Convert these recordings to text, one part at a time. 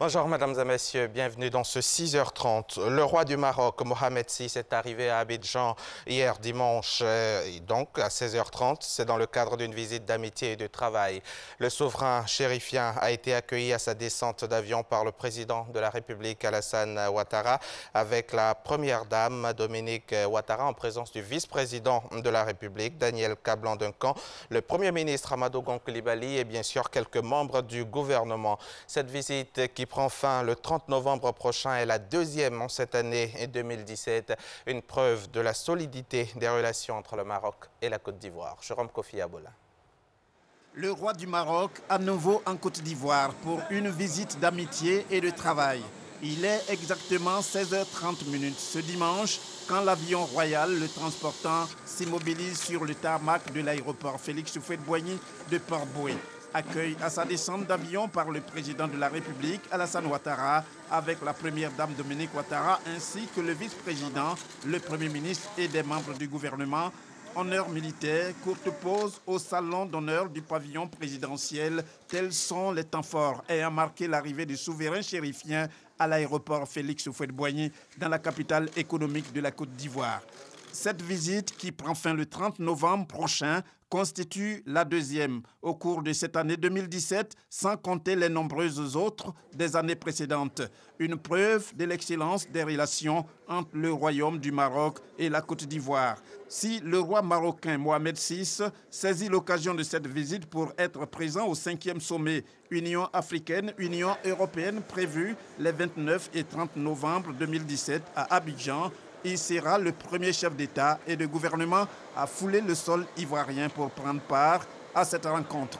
Bonjour mesdames et messieurs, bienvenue dans ce 6h30. Le roi du Maroc, Mohamed VI, est arrivé à Abidjan hier dimanche, donc à 16h30. C'est dans le cadre d'une visite d'amitié et de travail. Le souverain chérifien a été accueilli à sa descente d'avion par le président de la République, Alassane Ouattara, avec la première dame, Dominique Ouattara, en présence du vice-président de la République, Daniel Kablan-Duncan, le premier ministre Amadou Gon Coulibaly et bien sûr quelques membres du gouvernement. Cette visite qui prend fin le 30 novembre prochain est la deuxième en cette année 2017, une preuve de la solidité des relations entre le Maroc et la Côte d'Ivoire. Jérôme Kofi Aboula. Le roi du Maroc à nouveau en Côte d'Ivoire pour une visite d'amitié et de travail. Il est exactement 16h30 ce dimanche quand l'avion royal le transportant s'immobilise sur le tarmac de l'aéroport Félix Houphouët-Boigny de Port-Bouët. Accueil à sa descente d'avion par le président de la République, Alassane Ouattara, avec la première dame Dominique Ouattara, ainsi que le vice-président, le premier ministre et des membres du gouvernement. Honneur militaire, courte pause au salon d'honneur du pavillon présidentiel. Tels sont les temps forts ayant marqué l'arrivée du souverain chérifien à l'aéroport Félix Houphouët-Boigny dans la capitale économique de la Côte d'Ivoire. Cette visite, qui prend fin le 30 novembre prochain, constitue la deuxième au cours de cette année 2017, sans compter les nombreuses autres des années précédentes. Une preuve de l'excellence des relations entre le Royaume du Maroc et la Côte d'Ivoire. Si le roi marocain Mohamed VI saisit l'occasion de cette visite pour être présent au 5e sommet Union africaine-Union européenne prévu les 29 et 30 novembre 2017 à Abidjan, il sera le premier chef d'État et de gouvernement à fouler le sol ivoirien pour prendre part à cette rencontre.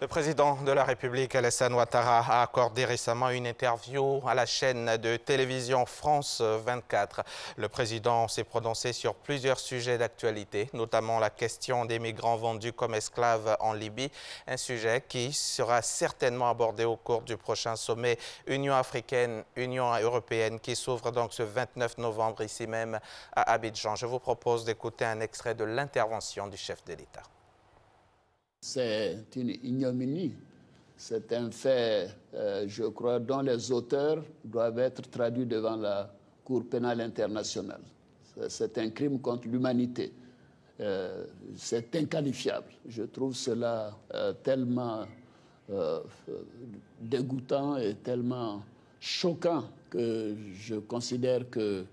Le président de la République, Alassane Ouattara, a accordé récemment une interview à la chaîne de télévision France 24. Le président s'est prononcé sur plusieurs sujets d'actualité, notamment la question des migrants vendus comme esclaves en Libye, un sujet qui sera certainement abordé au cours du prochain sommet Union africaine-Union européenne qui s'ouvre donc ce 29 novembre ici même à Abidjan. Je vous propose d'écouter un extrait de l'intervention du chef de l'État. C'est une ignominie, c'est un fait, je crois, dont les auteurs doivent être traduits devant la Cour pénale internationale. C'est un crime contre l'humanité. C'est inqualifiable. Je trouve cela tellement dégoûtant et tellement choquant que je considère que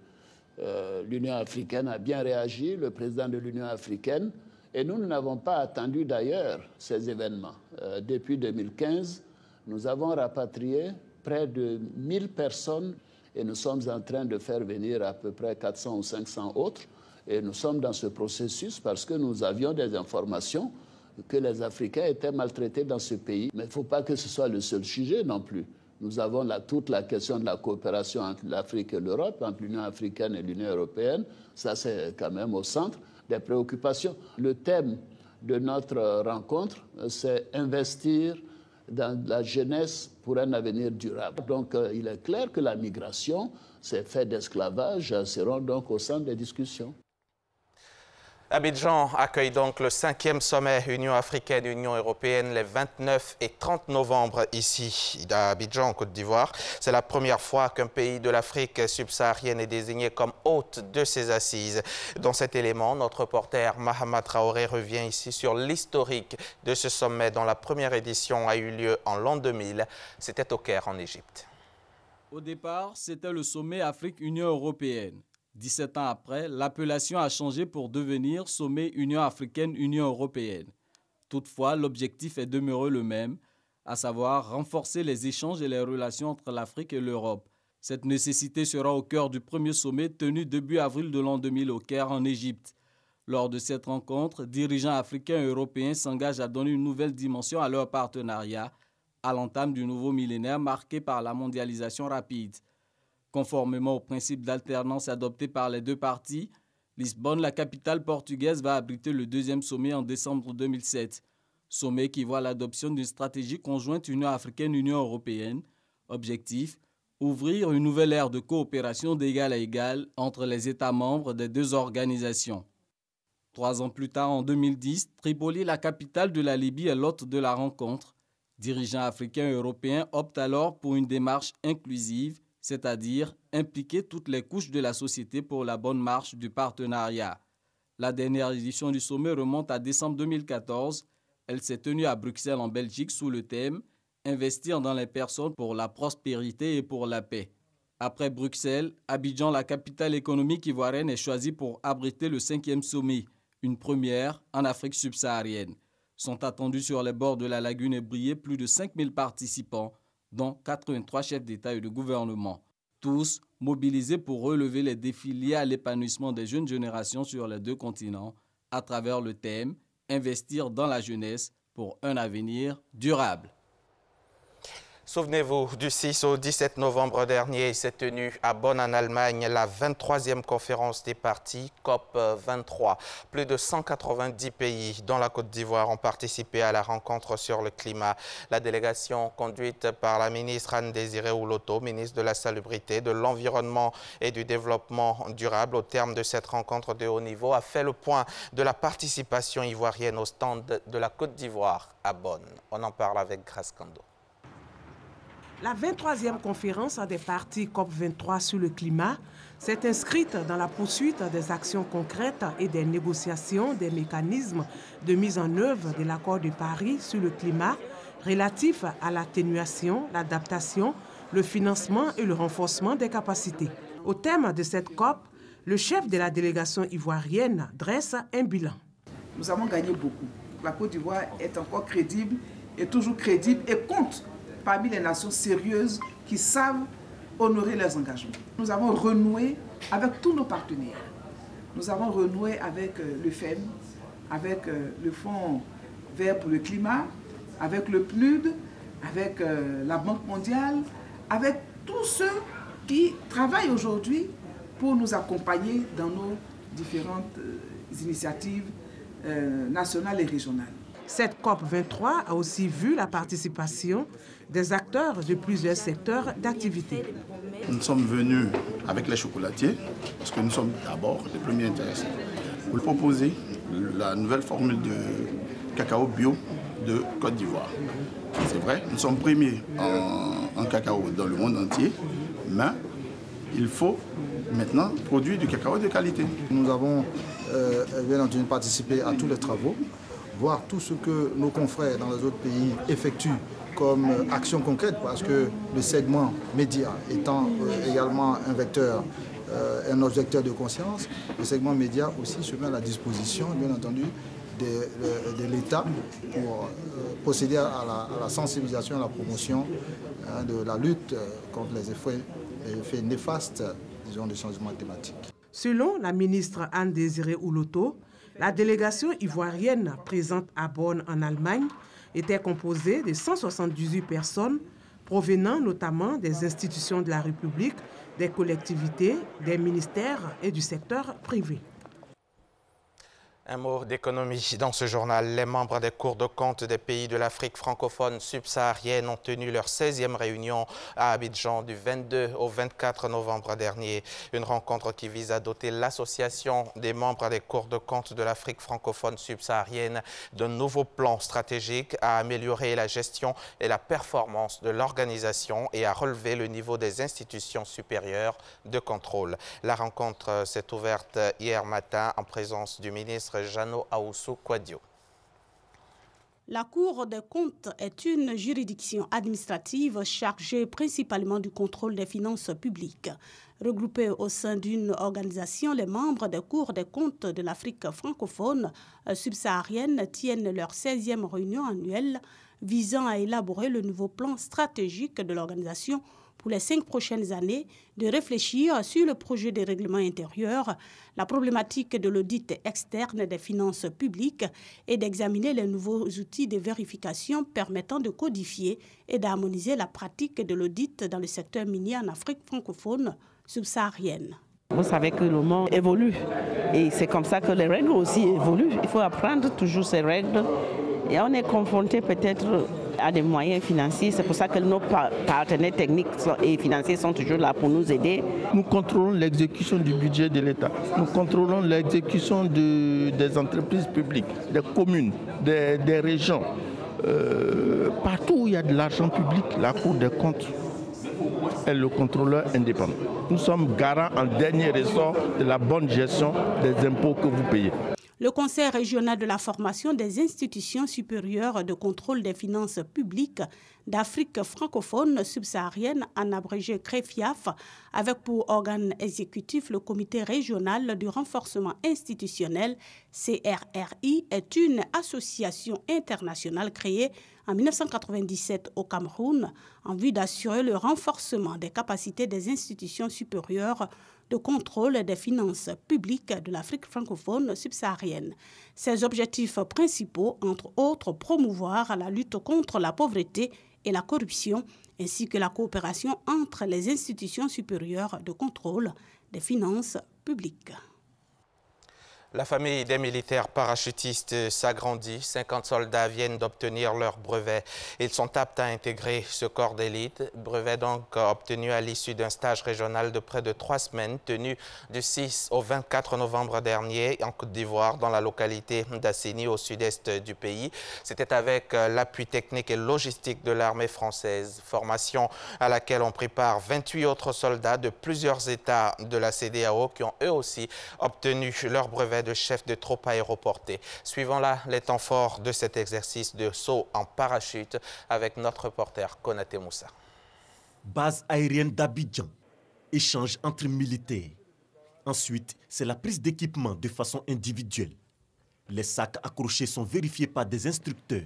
l'Union africaine a bien réagi, le président de l'Union africaine. Et nous n'avons pas attendu d'ailleurs ces événements. Depuis 2015, nous avons rapatrié près de 1000 personnes et nous sommes en train de faire venir à peu près 400 ou 500 autres. Et nous sommes dans ce processus parce que nous avions des informations que les Africains étaient maltraités dans ce pays. Mais il ne faut pas que ce soit le seul sujet non plus. Nous avons toute la question de la coopération entre l'Afrique et l'Europe, entre l'Union africaine et l'Union européenne. Ça, c'est quand même au centre des préoccupations. Le thème de notre rencontre, c'est investir dans la jeunesse pour un avenir durable. Donc, il est clair que la migration, ces faits d'esclavage seront donc au centre des discussions. Abidjan accueille donc le 5e sommet Union africaine-Union européenne les 29 et 30 novembre ici à Abidjan, en Côte d'Ivoire. C'est la première fois qu'un pays de l'Afrique subsaharienne est désigné comme hôte de ces assises. Dans cet élément, notre reporter Mahama Traoré revient ici sur l'historique de ce sommet dont la première édition a eu lieu en l'an 2000. C'était au Caire, en Égypte. Au départ, c'était le sommet Afrique-Union européenne. 17 ans après, l'appellation a changé pour devenir Sommet Union africaine-Union européenne. Toutefois, l'objectif est demeuré le même, à savoir renforcer les échanges et les relations entre l'Afrique et l'Europe. Cette nécessité sera au cœur du premier sommet tenu début avril de l'an 2000 au Caire, en Égypte. Lors de cette rencontre, dirigeants africains et européens s'engagent à donner une nouvelle dimension à leur partenariat, à l'entame du nouveau millénaire marqué par la mondialisation rapide. Conformément au principe d'alternance adopté par les deux parties, Lisbonne, la capitale portugaise, va abriter le deuxième sommet en décembre 2007. Sommet qui voit l'adoption d'une stratégie conjointe Union africaine-Union européenne. Objectif, ouvrir une nouvelle ère de coopération d'égal à égal entre les États membres des deux organisations. 3 ans plus tard, en 2010, Tripoli, la capitale de la Libye, est l'hôte de la rencontre. Dirigeants africains et européens optent alors pour une démarche inclusive, c'est-à-dire impliquer toutes les couches de la société pour la bonne marche du partenariat. La dernière édition du sommet remonte à décembre 2014. Elle s'est tenue à Bruxelles en Belgique sous le thème « Investir dans les personnes pour la prospérité et pour la paix ». Après Bruxelles, Abidjan, la capitale économique ivoirienne, est choisie pour abriter le 5e sommet, une première en Afrique subsaharienne. Sont attendus sur les bords de la lagune ébriée plus de 5000 participants, dont 83 chefs d'État et de gouvernement. Tous mobilisés pour relever les défis liés à l'épanouissement des jeunes générations sur les deux continents à travers le thème « Investir dans la jeunesse pour un avenir durable ». Souvenez-vous, du 6 au 17 novembre dernier, s'est tenue à Bonn en Allemagne la 23e conférence des partis COP23. Plus de 190 pays, dont la Côte d'Ivoire, ont participé à la rencontre sur le climat. La délégation conduite par la ministre Anne-Désirée Ouloto, ministre de la Salubrité, de l'Environnement et du Développement durable, au terme de cette rencontre de haut niveau, a fait le point de la participation ivoirienne au stand de la Côte d'Ivoire à Bonn. On en parle avec Grace Kando. La 23e conférence des partis COP23 sur le climat s'est inscrite dans la poursuite des actions concrètes et des négociations des mécanismes de mise en œuvre de l'accord de Paris sur le climat relatif à l'atténuation, l'adaptation, le financement et le renforcement des capacités. Au thème de cette COP, le chef de la délégation ivoirienne dresse un bilan. Nous avons gagné beaucoup. La Côte d'Ivoire est encore crédible et toujours crédible et compte parmi les nations sérieuses qui savent honorer leurs engagements. Nous avons renoué avec tous nos partenaires. Nous avons renoué avec le FEM, avec le Fonds vert pour le climat, avec le PNUD, avec la Banque mondiale, avec tous ceux qui travaillent aujourd'hui pour nous accompagner dans nos différentes initiatives nationales et régionales. Cette COP23 a aussi vu la participation des acteurs de plusieurs secteurs d'activité. Nous sommes venus avec les chocolatiers, parce que nous sommes d'abord les premiers intéressés, pour proposer la nouvelle formule de cacao bio de Côte d'Ivoire. C'est vrai, nous sommes premiers en cacao dans le monde entier, mais il faut maintenant produire du cacao de qualité. Nous avons bien entendu participé à tous les travaux, voir tout ce que nos confrères dans les autres pays effectuent comme action concrète, parce que le segment média étant également un vecteur, un objecteur de conscience, le segment média aussi se met à la disposition, bien entendu, de l'État pour procéder à la sensibilisation, à la promotion de la lutte contre les effets néfastes, disons, du changement climatique. Selon la ministre Anne-Désirée Ouloto, la délégation ivoirienne présente à Bonn en Allemagne était composée de 178 personnes provenant notamment des institutions de la République, des collectivités, des ministères et du secteur privé. Un mot d'économie dans ce journal. Les membres des cours de compte des pays de l'Afrique francophone subsaharienne ont tenu leur 16e réunion à Abidjan du 22 au 24 novembre dernier. Une rencontre qui vise à doter l'association des membres des cours de compte de l'Afrique francophone subsaharienne d'un nouveau plan stratégique à améliorer la gestion et la performance de l'organisation et à relever le niveau des institutions supérieures de contrôle. La rencontre s'est ouverte hier matin en présence du ministre Jano Aoussou Kouadio. La Cour des comptes est une juridiction administrative chargée principalement du contrôle des finances publiques. Regroupés au sein d'une organisation, les membres des cours des comptes de l'Afrique francophone subsaharienne tiennent leur 16e réunion annuelle visant à élaborer le nouveau plan stratégique de l'organisation pour les 5 prochaines années, de réfléchir sur le projet de règlement intérieur, la problématique de l'audit externe des finances publiques et d'examiner les nouveaux outils de vérification permettant de codifier et d'harmoniser la pratique de l'audit dans le secteur minier en Afrique francophone subsaharienne. Vous savez que le monde évolue et c'est comme ça que les règles aussi évoluent. Il faut apprendre toujours ces règles et on est confronté peut-être à des moyens financiers. C'est pour ça que nos partenaires techniques et financiers sont toujours là pour nous aider. Nous contrôlons l'exécution du budget de l'État. Nous contrôlons l'exécution des entreprises publiques, des communes, des régions. partout où il y a de l'argent public, la Cour des comptes est le contrôleur indépendant. Nous sommes garants en dernier ressort de la bonne gestion des impôts que vous payez. Le Conseil régional de la formation des institutions supérieures de contrôle des finances publiques d'Afrique francophone subsaharienne, en abrégé CREFIAF, avec pour organe exécutif le Comité régional du renforcement institutionnel, CRRI, est une association internationale créée en 1997 au Cameroun en vue d'assurer le renforcement des capacités des institutions supérieures de contrôle des finances publiques de l'Afrique francophone subsaharienne. Ses objectifs principaux, entre autres, promouvoir la lutte contre la pauvreté et la corruption, ainsi que la coopération entre les institutions supérieures de contrôle des finances publiques. La famille des militaires parachutistes s'agrandit. 50 soldats viennent d'obtenir leur brevet. Ils sont aptes à intégrer ce corps d'élite. Brevet donc obtenu à l'issue d'un stage régional de près de 3 semaines tenu du 6 au 24 novembre dernier en Côte d'Ivoire, dans la localité d'Assini, au sud-est du pays. C'était avec l'appui technique et logistique de l'armée française. Formation à laquelle ont pris part 28 autres soldats de plusieurs États de la CEDEAO qui ont eux aussi obtenu leur brevet de chef de troupe aéroportée. Suivons là les temps forts de cet exercice de saut en parachute avec notre reporter Konaté Moussa. Base aérienne d'Abidjan, échange entre militaires. Ensuite, c'est la prise d'équipement de façon individuelle. Les sacs accrochés sont vérifiés par des instructeurs.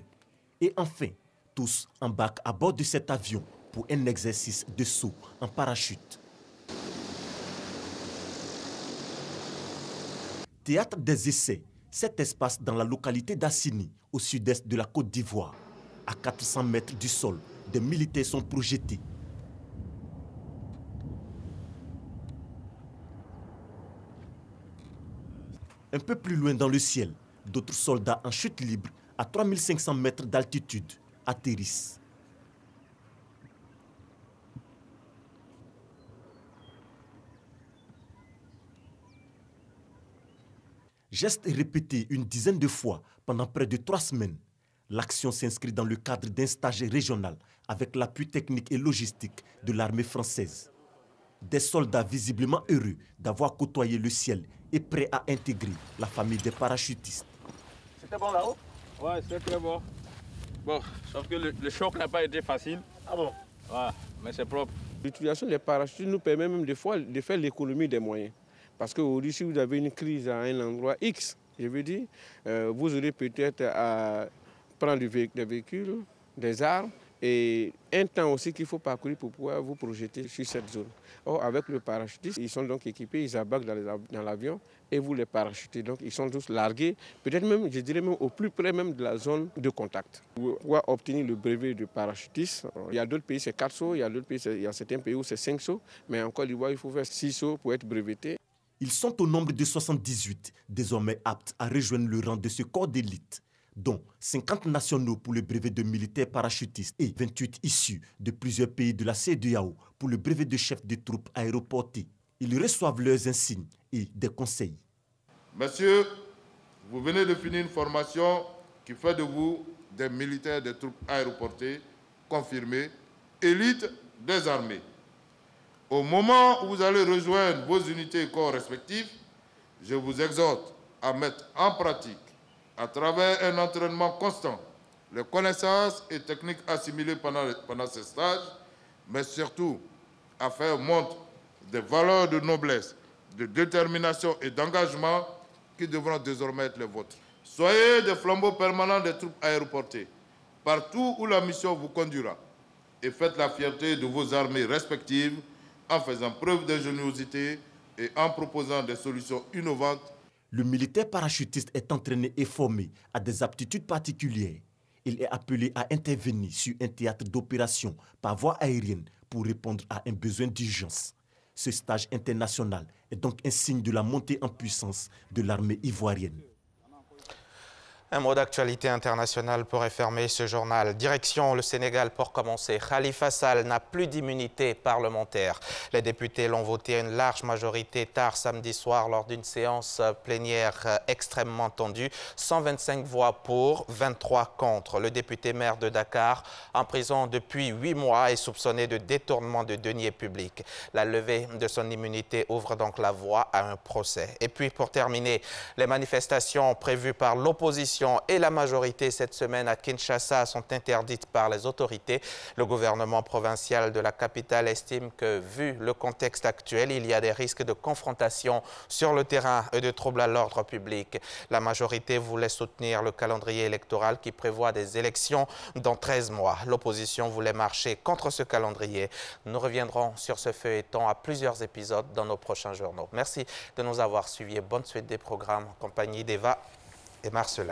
Et enfin, tous embarquent à bord de cet avion pour un exercice de saut en parachute. Théâtre des essais, cet espace dans la localité d'Assini, au sud-est de la Côte d'Ivoire. À 400 mètres du sol, des militaires sont projetés. Un peu plus loin dans le ciel, d'autres soldats en chute libre, à 3500 mètres d'altitude, atterrissent. Geste répété une dizaine de fois pendant près de 3 semaines. L'action s'inscrit dans le cadre d'un stage régional avec l'appui technique et logistique de l'armée française. Des soldats visiblement heureux d'avoir côtoyé le ciel et prêts à intégrer la famille des parachutistes. C'était bon là-haut? Ouais, c'était très bon. Bon, sauf que le choc n'a pas été facile. Ah bon? Ouais, mais c'est propre. L'utilisation des parachutistes nous permet même des fois de faire l'économie des moyens. Parce qu'aujourd'hui, si vous avez une crise à un endroit X, je veux dire, vous aurez peut-être à prendre des véhicules, des armes et un temps aussi qu'il faut parcourir pour pouvoir vous projeter sur cette zone. Or, avec le parachutiste, ils sont donc équipés, ils embarquent dans l'avion et vous les parachutez. Donc, ils sont tous largués, peut-être même, je dirais même au plus près même de la zone de contact. Pour pouvoir obtenir le brevet de parachutiste, il y a d'autres pays, c'est 4 sauts, il y a certains pays où c'est 5 sauts, mais en Côte d'Ivoire, il faut faire 6 sauts pour être breveté. Ils sont au nombre de 78, désormais aptes à rejoindre le rang de ce corps d'élite, dont 50 nationaux pour le brevet de militaire parachutiste et 28 issus de plusieurs pays de la CEDEAO pour le brevet de chef de troupe aéroportée. Ils reçoivent leurs insignes et des conseils. Messieurs, vous venez de finir une formation qui fait de vous des militaires de troupes aéroportées confirmés, élite des armées. Au moment où vous allez rejoindre vos unités et corps respectifs, je vous exhorte à mettre en pratique, à travers un entraînement constant, les connaissances et techniques assimilées pendant ces stages, mais surtout à faire montre des valeurs de noblesse, de détermination et d'engagement qui devront désormais être les vôtres. Soyez des flambeaux permanents des troupes aéroportées, partout où la mission vous conduira, et faites la fierté de vos armées respectives en faisant preuve d'ingéniosité et en proposant des solutions innovantes. Le militaire parachutiste est entraîné et formé à des aptitudes particulières. Il est appelé à intervenir sur un théâtre d'opération par voie aérienne pour répondre à un besoin d'urgence. Ce stage international est donc un signe de la montée en puissance de l'armée ivoirienne. Un mot d'actualité internationale pourrait fermer ce journal. Direction le Sénégal pour commencer. Khalifa Sall n'a plus d'immunité parlementaire. Les députés l'ont voté à une large majorité tard samedi soir lors d'une séance plénière extrêmement tendue. 125 voix pour, 23 contre. Le député maire de Dakar, en prison depuis 8 mois, est soupçonné de détournement de deniers publics. La levée de son immunité ouvre donc la voie à un procès. Et puis pour terminer, les manifestations prévues par l'opposition et la majorité cette semaine à Kinshasa sont interdites par les autorités. Le gouvernement provincial de la capitale estime que, vu le contexte actuel, il y a des risques de confrontation sur le terrain et de troubles à l'ordre public. La majorité voulait soutenir le calendrier électoral qui prévoit des élections dans 13 mois. L'opposition voulait marcher contre ce calendrier. Nous reviendrons sur ce feuilleton à plusieurs épisodes dans nos prochains journaux. Merci de nous avoir suivis et bonne suite des programmes en compagnie d'Eva et Marcelin.